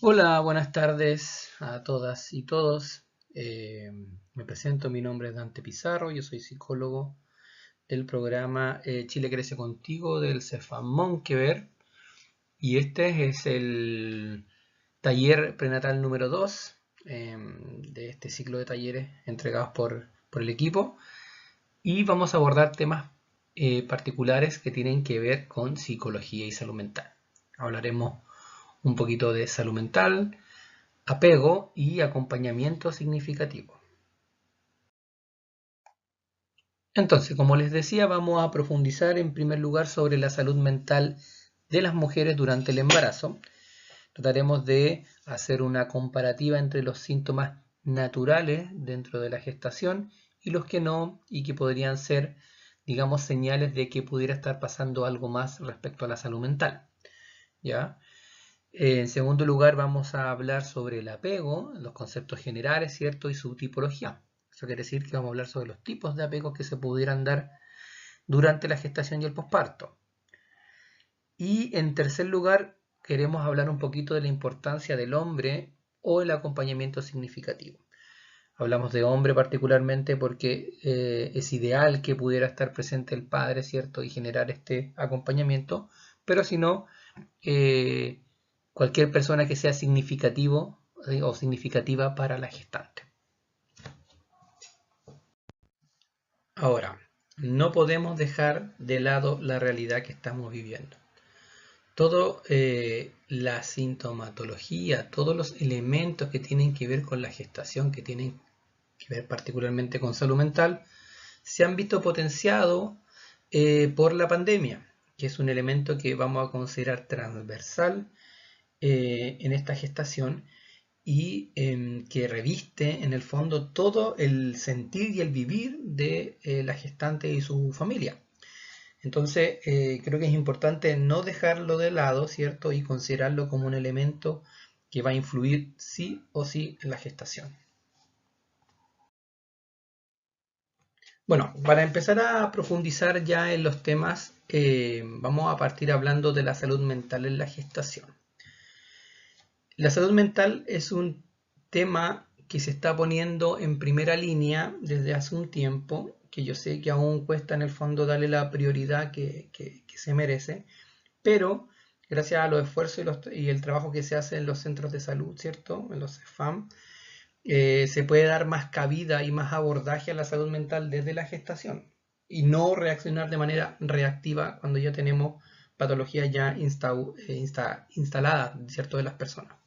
Hola, buenas tardes a todas y todos. Me presento, mi nombre es Dante Pizarro, yo soy psicólogo del programa Chile Crece Contigo del Cefam Monkever y este es el taller prenatal número 2 de este ciclo de talleres entregados por el equipo y vamos a abordar temas particulares que tienen que ver con psicología y salud mental. Hablaremos un poquito de salud mental, apego y acompañamiento significativo. Entonces, como les decía, vamos a profundizar en primer lugar sobre la salud mental de las mujeres durante el embarazo. Trataremos de hacer una comparativa entre los síntomas naturales dentro de la gestación y los que no, y que podrían ser, digamos, señales de que pudiera estar pasando algo más respecto a la salud mental. ¿Ya? En segundo lugar, vamos a hablar sobre el apego, los conceptos generales, ¿cierto? Y su tipología. Eso quiere decir que vamos a hablar sobre los tipos de apego que se pudieran dar durante la gestación y el posparto. Y en tercer lugar, queremos hablar un poquito de la importancia del hombre o el acompañamiento significativo. Hablamos de hombre particularmente porque es ideal que pudiera estar presente el padre, ¿cierto? Y generar este acompañamiento, pero si no, cualquier persona que sea significativo o significativa para la gestante. Ahora, no podemos dejar de lado la realidad que estamos viviendo. Toda la sintomatología, todos los elementos que tienen que ver con la gestación, que tienen que ver particularmente con salud mental, se han visto potenciados por la pandemia, que es un elemento que vamos a considerar transversal en esta gestación y que reviste en el fondo todo el sentir y el vivir de la gestante y su familia. Entonces, creo que es importante no dejarlo de lado, ¿cierto? Y considerarlo como un elemento que va a influir sí o sí en la gestación. Bueno, para empezar a profundizar ya en los temas, vamos a partir hablando de la salud mental en la gestación. La salud mental es un tema que se está poniendo en primera línea desde hace un tiempo, que yo sé que aún cuesta en el fondo darle la prioridad que se merece, pero gracias a los esfuerzos y el trabajo que se hace en los centros de salud, ¿cierto? En los CEFAM, se puede dar más cabida y más abordaje a la salud mental desde la gestación y no reaccionar de manera reactiva cuando ya tenemos patologías ya instaladas, ¿cierto? De las personas.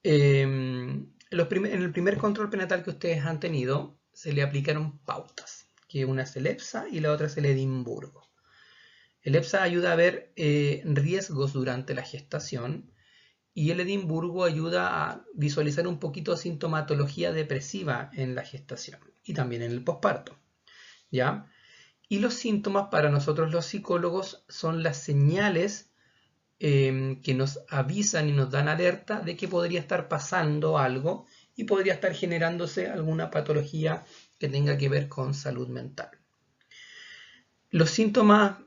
En el primer control prenatal que ustedes han tenido se le aplicaron pautas, que una es el EPSA y la otra es el Edimburgo. El EPSA ayuda a ver riesgos durante la gestación y el Edimburgo ayuda a visualizar un poquito sintomatología depresiva en la gestación y también en el posparto, ¿ya? Y los síntomas para nosotros los psicólogos son las señales que nos avisan y nos dan alerta de que podría estar pasando algo y podría estar generándose alguna patología que tenga que ver con salud mental. Los síntomas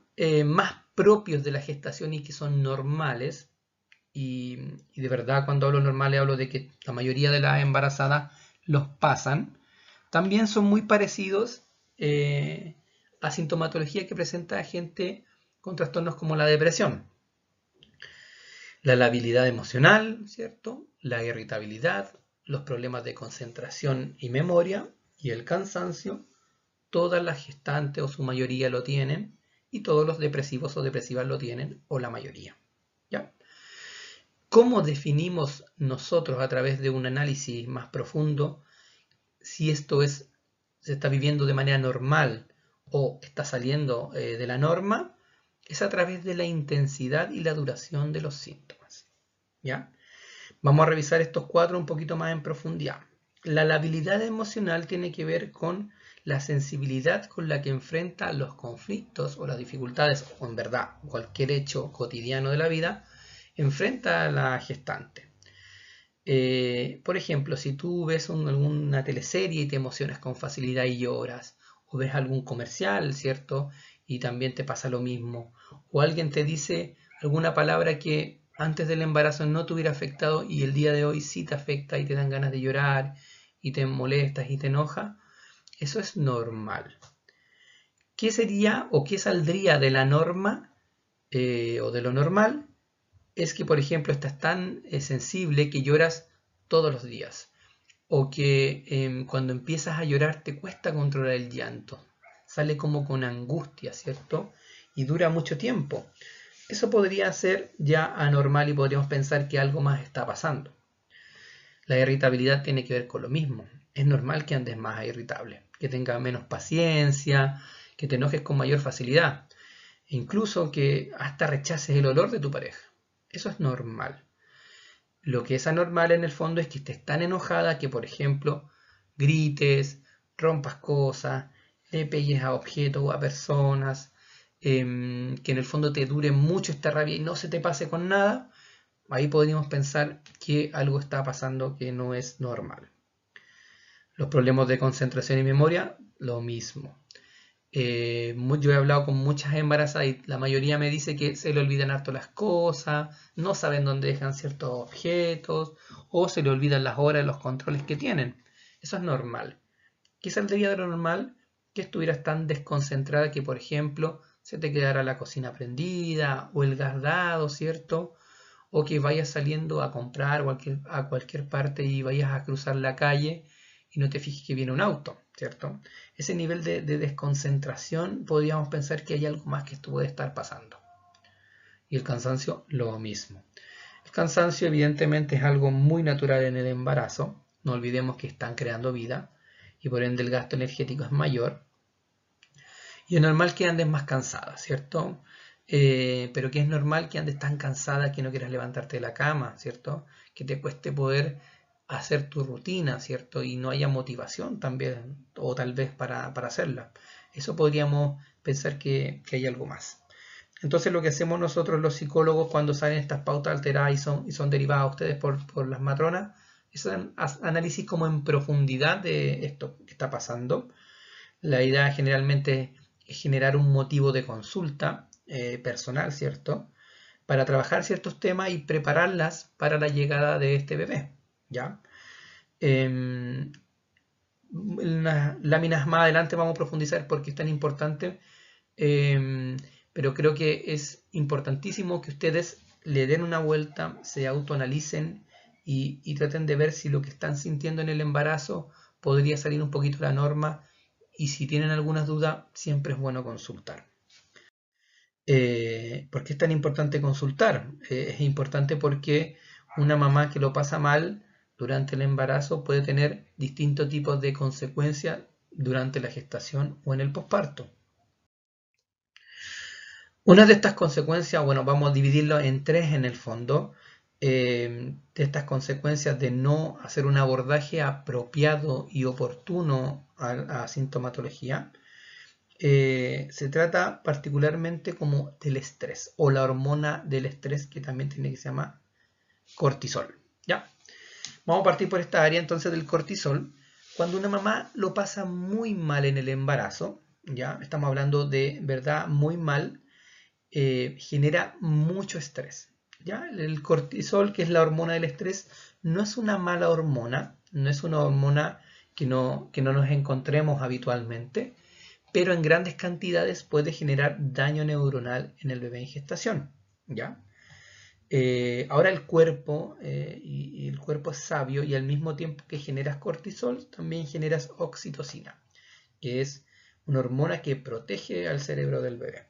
más propios de la gestación y que son normales, y de verdad cuando hablo normales hablo de que la mayoría de las embarazadas los pasan, también son muy parecidos a sintomatología que presenta gente con trastornos como la depresión. La labilidad emocional, ¿cierto? La irritabilidad, los problemas de concentración y memoria y el cansancio, todas las gestantes o su mayoría lo tienen y todos los depresivos o depresivas lo tienen o la mayoría. ¿Ya? ¿Cómo definimos nosotros a través de un análisis más profundo si esto se está viviendo de manera normal o está saliendo de la norma? Es a través de la intensidad y la duración de los síntomas. ¿Ya? Vamos a revisar estos cuatro un poquito más en profundidad. La labilidad emocional tiene que ver con la sensibilidad con la que enfrenta los conflictos o las dificultades, o en verdad cualquier hecho cotidiano de la vida, enfrenta a la gestante. Por ejemplo, si tú ves alguna teleserie y te emocionas con facilidad y lloras, o ves algún comercial, ¿cierto? Y también te pasa lo mismo, o alguien te dice alguna palabra que antes del embarazo no te hubiera afectado y el día de hoy sí te afecta y te dan ganas de llorar y te molestas y te enoja, eso es normal. ¿Qué sería o qué saldría de la norma o de lo normal? Es que, por ejemplo, estás tan sensible que lloras todos los días. O que cuando empiezas a llorar te cuesta controlar el llanto. Sale como con angustia, ¿cierto? Y dura mucho tiempo. Eso podría ser ya anormal y podríamos pensar que algo más está pasando. La irritabilidad tiene que ver con lo mismo. Es normal que andes más irritable, que tengas menos paciencia, que te enojes con mayor facilidad, e incluso que hasta rechaces el olor de tu pareja. Eso es normal. Lo que es anormal en el fondo es que estés tan enojada que, por ejemplo, grites, rompas cosas, le pegues a objetos o a personas, que en el fondo te dure mucho esta rabia y no se te pase con nada. Ahí podríamos pensar que algo está pasando que no es normal. Los problemas de concentración y memoria, lo mismo. Yo he hablado con muchas embarazadas y la mayoría me dice que se le olvidan harto las cosas, no saben dónde dejan ciertos objetos o se le olvidan las horas, los controles que tienen. Eso es normal. ¿Qué saldría de lo normal? Que estuvieras tan desconcentrada que, por ejemplo, se te quedara la cocina prendida o el gas dado, ¿cierto? O que vayas saliendo a comprar a cualquier parte y vayas a cruzar la calle y no te fijes que viene un auto, ¿cierto? Ese nivel de desconcentración podríamos pensar que hay algo más que esto puede estar pasando. Y el cansancio, lo mismo. El cansancio evidentemente es algo muy natural en el embarazo. No olvidemos que están creando vida y por ende el gasto energético es mayor. Y es normal que andes más cansada, ¿cierto? Pero que es normal que andes tan cansada que no quieras levantarte de la cama, ¿cierto? Que te cueste poder hacer tu rutina, ¿cierto? Y no haya motivación también, o tal vez para hacerla. Eso podríamos pensar que hay algo más. Entonces lo que hacemos nosotros los psicólogos cuando salen estas pautas alteradas y son derivadas a ustedes por las matronas, es un análisis como en profundidad de esto que está pasando. La idea generalmente es generar un motivo de consulta personal, ¿cierto? Para trabajar ciertos temas y prepararlas para la llegada de este bebé, ¿ya? En las láminas más adelante vamos a profundizar por qué es tan importante, pero creo que es importantísimo que ustedes le den una vuelta, se autoanalicen y traten de ver si lo que están sintiendo en el embarazo podría salir un poquito de la norma. Y si tienen algunas dudas, siempre es bueno consultar. ¿Por qué es tan importante consultar? Es importante porque una mamá que lo pasa mal durante el embarazo puede tener distintos tipos de consecuencias durante la gestación o en el posparto. Una de estas consecuencias, bueno, vamos a dividirlo en tres en el fondo, de estas consecuencias de no hacer un abordaje apropiado y oportuno a sintomatología. Se trata particularmente como del estrés o la hormona del estrés que también tiene que se llama cortisol. ¿Ya? Vamos a partir por esta área entonces del cortisol. Cuando una mamá lo pasa muy mal en el embarazo, ya estamos hablando de verdad muy mal, genera mucho estrés. ¿Ya? El cortisol, que es la hormona del estrés, no es una mala hormona, no es una hormona que no nos encontremos habitualmente, pero en grandes cantidades puede generar daño neuronal en el bebé en gestación. ¿Ya? Ahora el cuerpo, y el cuerpo es sabio, y al mismo tiempo que generas cortisol, también generas oxitocina, que es una hormona que protege al cerebro del bebé.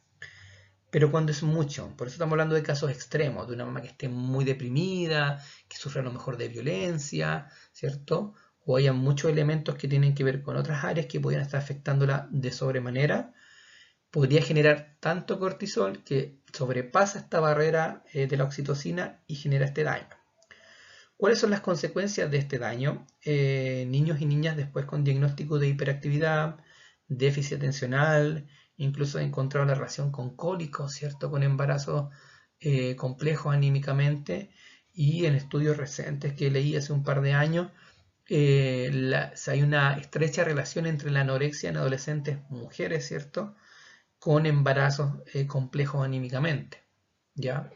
Pero cuando es mucho, por eso estamos hablando de casos extremos, de una mamá que esté muy deprimida, que sufra a lo mejor de violencia, ¿cierto? O haya muchos elementos que tienen que ver con otras áreas que podrían estar afectándola de sobremanera, podría generar tanto cortisol que sobrepasa esta barrera de la oxitocina y genera este daño. ¿Cuáles son las consecuencias de este daño? Niños y niñas después con diagnóstico de hiperactividad, déficit atencional, incluso he encontrado la relación con cólicos, ¿cierto? Con embarazos complejos anímicamente, y en estudios recientes que leí hace un par de años, hay una estrecha relación entre la anorexia en adolescentes mujeres, ¿cierto? Con embarazos complejos anímicamente, ¿ya?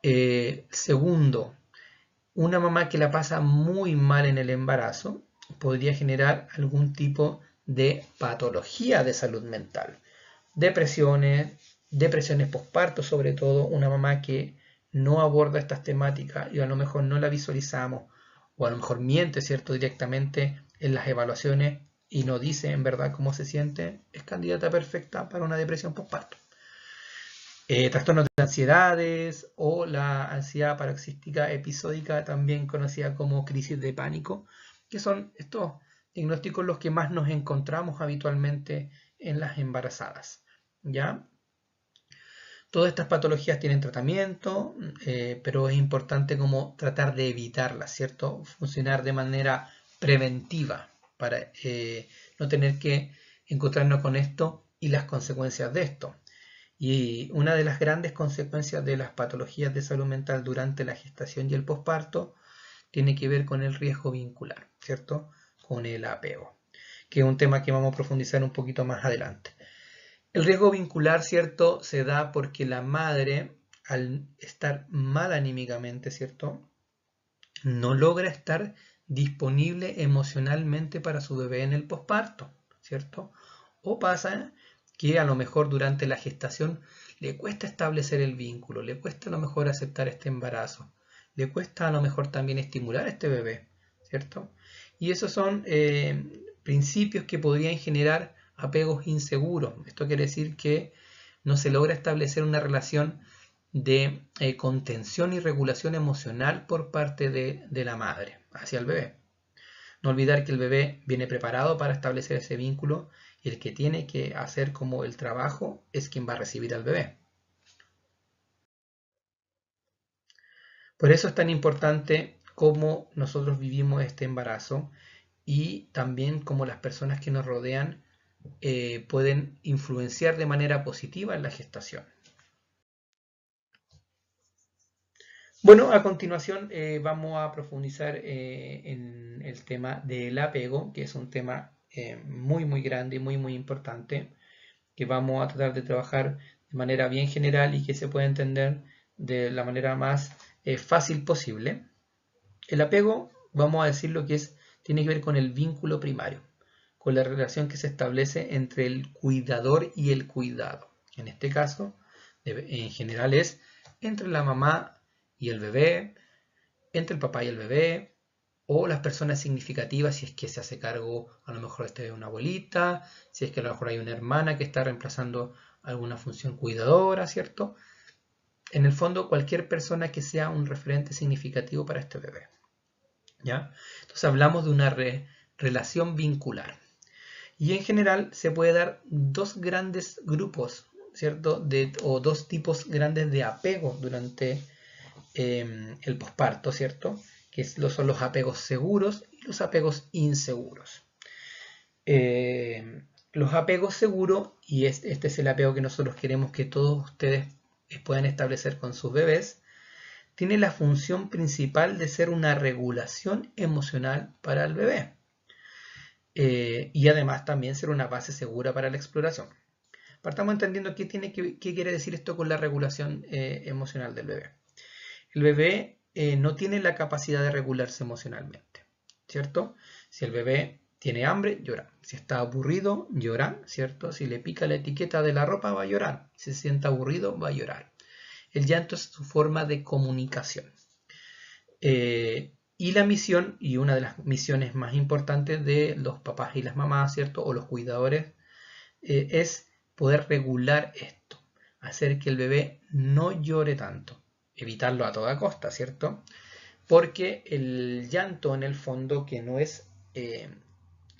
Segundo, una mamá que la pasa muy mal en el embarazo podría generar algún tipo de patología de salud mental. Depresiones postparto, sobre todo una mamá que no aborda estas temáticas y a lo mejor no la visualizamos o a lo mejor miente, ¿cierto?, directamente en las evaluaciones y no dice en verdad cómo se siente, es candidata perfecta para una depresión postparto. Trastornos de ansiedades o la ansiedad paroxística episódica, también conocida como crisis de pánico, que son estos diagnósticos los que más nos encontramos habitualmente en las embarazadas. ¿Ya? Todas estas patologías tienen tratamiento, pero es importante como tratar de evitarlas, ¿cierto? Funcionar de manera preventiva para no tener que encontrarnos con esto y las consecuencias de esto. Y una de las grandes consecuencias de las patologías de salud mental durante la gestación y el posparto tiene que ver con el riesgo vincular, ¿cierto? Con el apego, que es un tema que vamos a profundizar un poquito más adelante. El riesgo vincular, ¿cierto?, se da porque la madre, al estar mal anímicamente, ¿cierto?, no logra estar disponible emocionalmente para su bebé en el posparto, ¿cierto? O pasa que a lo mejor durante la gestación le cuesta establecer el vínculo, le cuesta a lo mejor aceptar este embarazo, le cuesta a lo mejor también estimular a este bebé, ¿cierto? Y esos son principios que podrían generar apegos inseguros. Esto quiere decir que no se logra establecer una relación de contención y regulación emocional por parte de la madre hacia el bebé. No olvidar que el bebé viene preparado para establecer ese vínculo y el que tiene que hacer como el trabajo es quien va a recibir al bebé. Por eso es tan importante cómo nosotros vivimos este embarazo y también cómo las personas que nos rodean pueden influenciar de manera positiva en la gestación. Bueno, a continuación vamos a profundizar en el tema del apego, que es un tema muy grande y muy importante, que vamos a tratar de trabajar de manera bien general y que se pueda entender de la manera más fácil posible. El apego, vamos a decir lo que es, tiene que ver con el vínculo primario, con la relación que se establece entre el cuidador y el cuidado. En este caso, en general es entre la mamá y el bebé, entre el papá y el bebé, o las personas significativas, si es que se hace cargo a lo mejor de una abuelita, si es que a lo mejor hay una hermana que está reemplazando alguna función cuidadora, ¿cierto? En el fondo, cualquier persona que sea un referente significativo para este bebé, ¿ya? Entonces hablamos de una relación vincular. Y en general se puede dar dos grandes grupos, ¿cierto? O dos tipos grandes de apego durante el posparto, ¿cierto? Que son los apegos seguros y los apegos inseguros. Los apegos seguros, y este es el apego que nosotros queremos que todos ustedes puedan establecer con sus bebés, tiene la función principal de ser una regulación emocional para el bebé. Y además también ser una base segura para la exploración. Partamos entendiendo qué quiere decir esto con la regulación emocional del bebé. El bebé no tiene la capacidad de regularse emocionalmente, ¿cierto? Si el bebé tiene hambre, llora. Si está aburrido, llora, ¿cierto? Si le pica la etiqueta de la ropa, va a llorar. Si se siente aburrido, va a llorar. El llanto es su forma de comunicación. Y la misión, y una de las misiones más importantes de los papás y las mamás, ¿cierto? O los cuidadores, es poder regular esto. Hacer que el bebé no llore tanto. Evitarlo a toda costa, ¿cierto? Porque el llanto en el fondo que no es,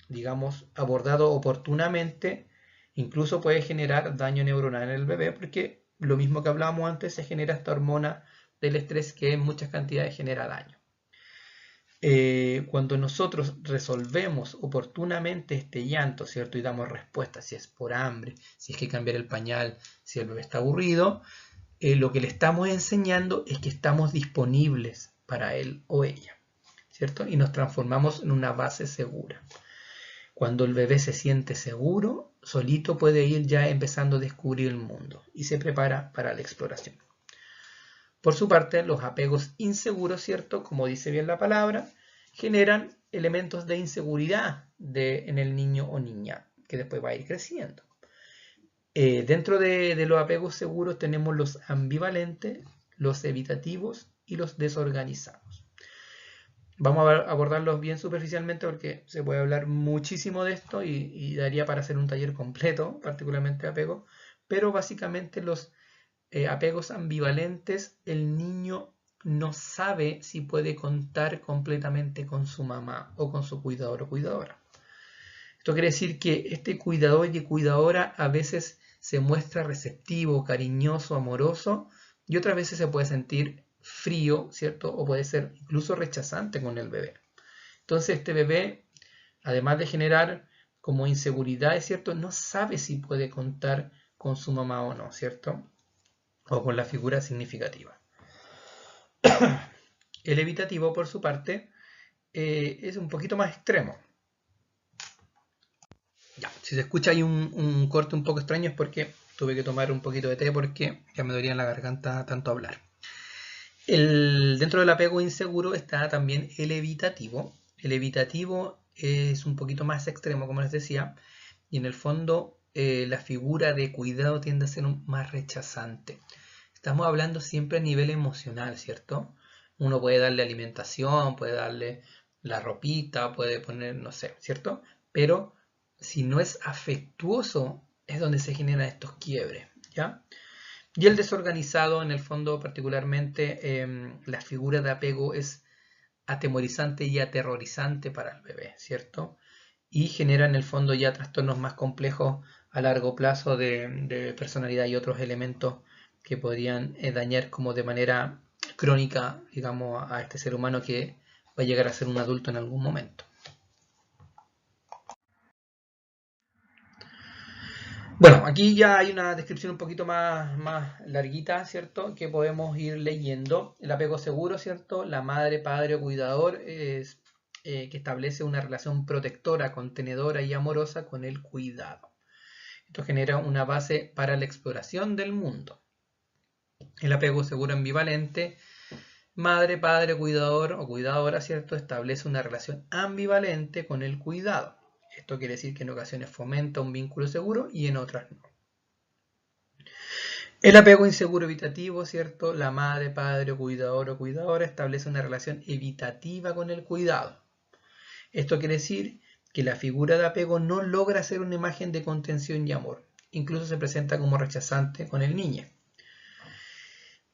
digamos, abordado oportunamente, incluso puede generar daño neuronal en el bebé, porque lo mismo que hablábamos antes, se genera esta hormona del estrés que en muchas cantidades genera daño. Cuando nosotros resolvemos oportunamente este llanto, ¿cierto? Y damos respuesta, si es por hambre, si es que cambiar el pañal, si el bebé está aburrido, lo que le estamos enseñando es que estamos disponibles para él o ella, ¿cierto? Y nos transformamos en una base segura. Cuando el bebé se siente seguro, solito puede ir ya empezando a descubrir el mundo y se prepara para la exploración. Por su parte, los apegos inseguros, ¿cierto? Como dice bien la palabra, generan elementos de inseguridad en el niño o niña, que después va a ir creciendo. Dentro de los apegos seguros tenemos los ambivalentes, los evitativos y los desorganizados. Vamos a abordarlos bien superficialmente porque se puede hablar muchísimo de esto y daría para hacer un taller completo, particularmente de apego, pero básicamente los apegos ambivalentes, el niño no sabe si puede contar completamente con su mamá o con su cuidador o cuidadora. Esto quiere decir que este cuidador y cuidadora a veces se muestra receptivo, cariñoso, amoroso, y otras veces se puede sentir frío, ¿cierto? O puede ser incluso rechazante con el bebé. Entonces este bebé, además de generar como inseguridad, ¿cierto? No sabe si puede contar con su mamá o no, ¿cierto? O con la figura significativa. El evitativo, por su parte, es un poquito más extremo. Ya, si se escucha ahí un corte un poco extraño es porque tuve que tomar un poquito de té porque ya me dolía en la garganta tanto hablar. Dentro del apego inseguro está también el evitativo. El evitativo es un poquito más extremo, como les decía, y en el fondo la figura de cuidado tiende a ser más rechazante. Estamos hablando siempre a nivel emocional, ¿cierto? Uno puede darle alimentación, puede darle la ropita, puede poner, no sé, ¿cierto? Pero si no es afectuoso, es donde se generan estos quiebres, ¿ya? Y el desorganizado, en el fondo, particularmente, la figura de apego es atemorizante y aterrorizante para el bebé, ¿cierto? Y genera en el fondo ya trastornos más complejos a largo plazo de personalidad y otros elementos que podrían dañar como de manera crónica, digamos, a este ser humano que va a llegar a ser un adulto en algún momento. Bueno, aquí ya hay una descripción un poquito más larguita, ¿cierto? Que podemos ir leyendo. El apego seguro, ¿cierto? La madre, padre o cuidador es que establece una relación protectora, contenedora y amorosa con el cuidado. Esto genera una base para la exploración del mundo. El apego seguro ambivalente, madre, padre, cuidador o cuidadora, ¿cierto? Establece una relación ambivalente con el cuidado. Esto quiere decir que en ocasiones fomenta un vínculo seguro y en otras no. El apego inseguro evitativo, ¿cierto? La madre, padre, cuidador o cuidadora establece una relación evitativa con el cuidado. Esto quiere decir que la figura de apego no logra ser una imagen de contención y amor. Incluso se presenta como rechazante con el niño.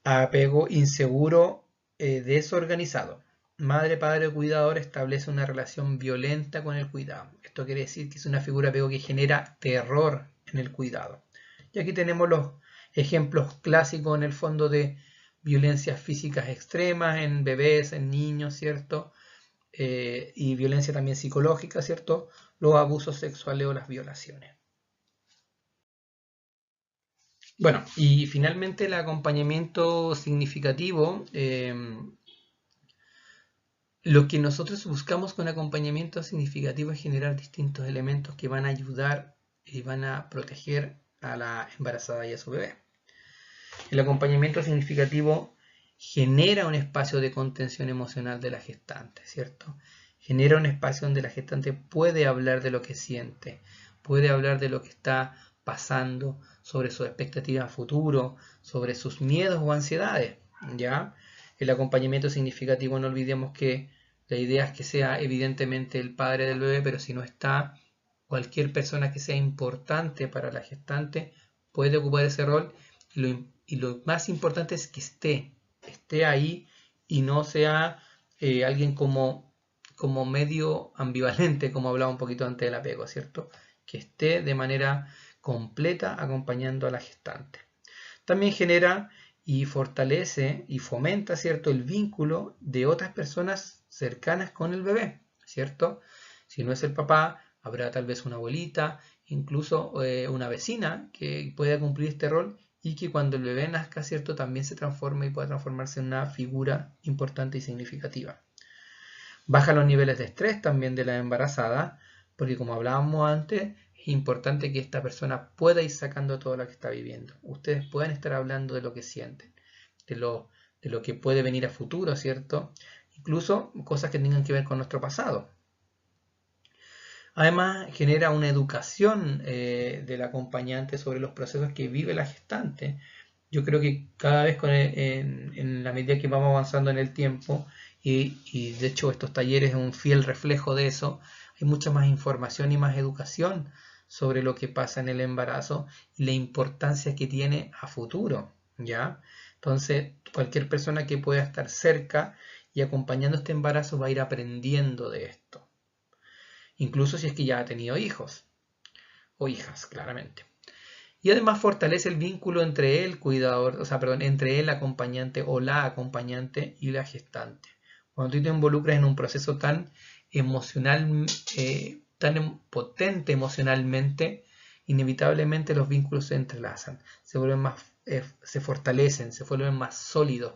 Apego inseguro desorganizado. Madre, padre o cuidador establece una relación violenta con el cuidado. Esto quiere decir que es una figura de apego que genera terror en el cuidado. Y aquí tenemos los ejemplos clásicos en el fondo de violencias físicas extremas en bebés, en niños, ¿cierto? Y violencia también psicológica, ¿cierto? Los abusos sexuales o las violaciones. Bueno, y finalmente el acompañamiento significativo. Lo que nosotros buscamos con acompañamiento significativo es generar distintos elementos que van a ayudar y van a proteger a la embarazada y a su bebé. El acompañamiento significativo genera un espacio de contención emocional de la gestante, ¿cierto? Genera un espacio donde la gestante puede hablar de lo que siente, puede hablar de lo que está pasando, sobre sus expectativas a futuro, sobre sus miedos o ansiedades, ¿ya? El acompañamiento significativo, no olvidemos que la idea es que sea evidentemente el padre del bebé, pero si no está, cualquier persona que sea importante para la gestante puede ocupar ese rol y lo más importante es que esté ahí y no sea alguien como medio ambivalente, como hablaba un poquito antes del apego, ¿cierto? Que esté de manera completa acompañando a la gestante. También genera y fortalece y fomenta, ¿cierto?, el vínculo de otras personas cercanas con el bebé, ¿cierto? Si no es el papá, habrá tal vez una abuelita, incluso una vecina que pueda cumplir este rol y que cuando el bebé nazca, ¿cierto?, también se transforme y pueda transformarse en una figura importante y significativa. Baja los niveles de estrés también de la embarazada, porque como hablábamos antes, es importante que esta persona pueda ir sacando todo lo que está viviendo. Ustedes pueden estar hablando de lo que sienten, de de lo que puede venir a futuro, ¿cierto? Incluso cosas que tengan que ver con nuestro pasado. Además, genera una educación del acompañante sobre los procesos que vive la gestante. Yo creo que cada vez en la medida que vamos avanzando en el tiempo, y de hecho estos talleres es un fiel reflejo de eso, hay mucha más información y más educación sobre lo que pasa en el embarazo y la importancia que tiene a futuro, ¿ya? Entonces, cualquier persona que pueda estar cerca y acompañando este embarazo va a ir aprendiendo de esto. Incluso si es que ya ha tenido hijos o hijas, claramente. Y además fortalece el vínculo entre el cuidador, o sea, perdón, entre el acompañante o la acompañante y la gestante. Cuando tú te involucras en un proceso tan emocional, tan potente emocionalmente, inevitablemente los vínculos se entrelazan, se vuelven más, se fortalecen, se vuelven más sólidos.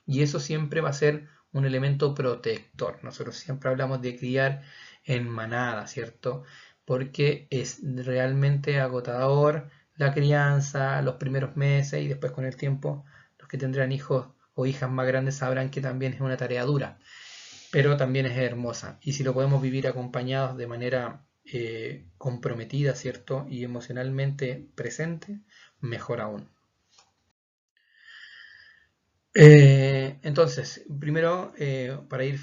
Y eso siempre va a ser un elemento protector. Nosotros siempre hablamos de criar en manada, ¿cierto? Porque es realmente agotador la crianza, los primeros meses y después con el tiempo los que tendrán hijos o hijas más grandes sabrán que también es una tarea dura, pero también es hermosa. Y si lo podemos vivir acompañados de manera comprometida, ¿cierto? Y emocionalmente presente, mejor aún. Entonces, primero, para ir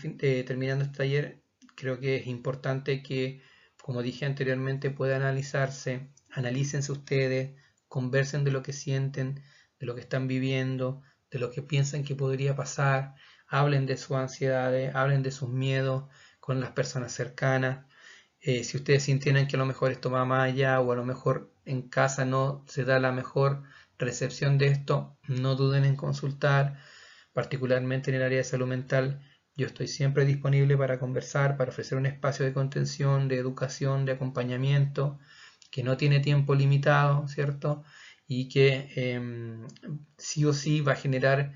terminando este taller, creo que es importante que, como dije anteriormente, puedan analizarse, analícense ustedes, conversen de lo que sienten, de lo que están viviendo, de lo que piensan que podría pasar, hablen de sus ansiedades, hablen de sus miedos con las personas cercanas. Si ustedes sienten que a lo mejor esto va más allá o a lo mejor en casa no se da la mejor recepción de esto, no duden en consultar, particularmente en el área de salud mental. Yo estoy siempre disponible para conversar, para ofrecer un espacio de contención, de educación, de acompañamiento, que no tiene tiempo limitado, ¿cierto? Y que sí o sí va a generar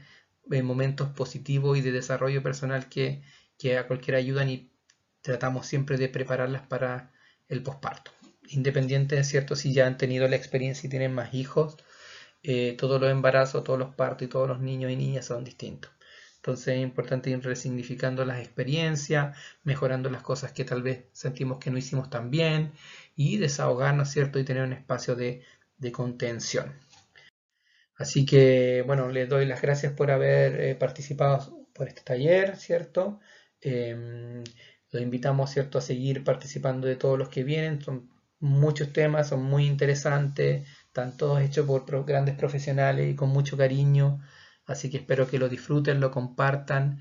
momentos positivos y de desarrollo personal que a cualquiera ayudan y tratamos siempre de prepararlas para el posparto. Independiente de cierto si ya han tenido la experiencia y tienen más hijos, todos los embarazos, todos los partos y todos los niños y niñas son distintos. Entonces es importante ir resignificando las experiencias, mejorando las cosas que tal vez sentimos que no hicimos tan bien y desahogarnos, ¿cierto? Y tener un espacio de contención. Así que, bueno, les doy las gracias por haber participado por este taller, ¿cierto? Los invitamos, ¿cierto?, a seguir participando de todos los que vienen. Son muchos temas, son muy interesantes, están todos hechos por grandes profesionales y con mucho cariño. Así que espero que lo disfruten, lo compartan,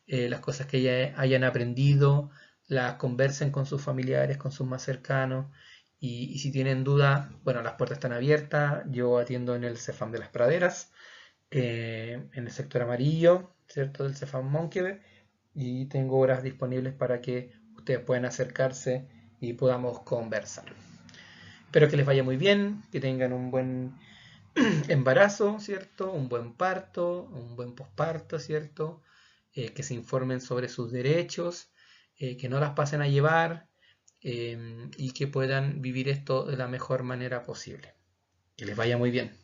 las cosas que ya hayan aprendido, las conversen con sus familiares, con sus más cercanos. Y si tienen duda, bueno, las puertas están abiertas. Yo atiendo en el Cefam de las Praderas, en el sector amarillo, ¿cierto? Del Cefam Monkeberg. Y tengo horas disponibles para que ustedes puedan acercarse y podamos conversar. Espero que les vaya muy bien, que tengan un buen embarazo, ¿cierto? Un buen parto, un buen posparto, ¿cierto? Que se informen sobre sus derechos, que no las pasen a llevar, y que puedan vivir esto de la mejor manera posible. Que les vaya muy bien.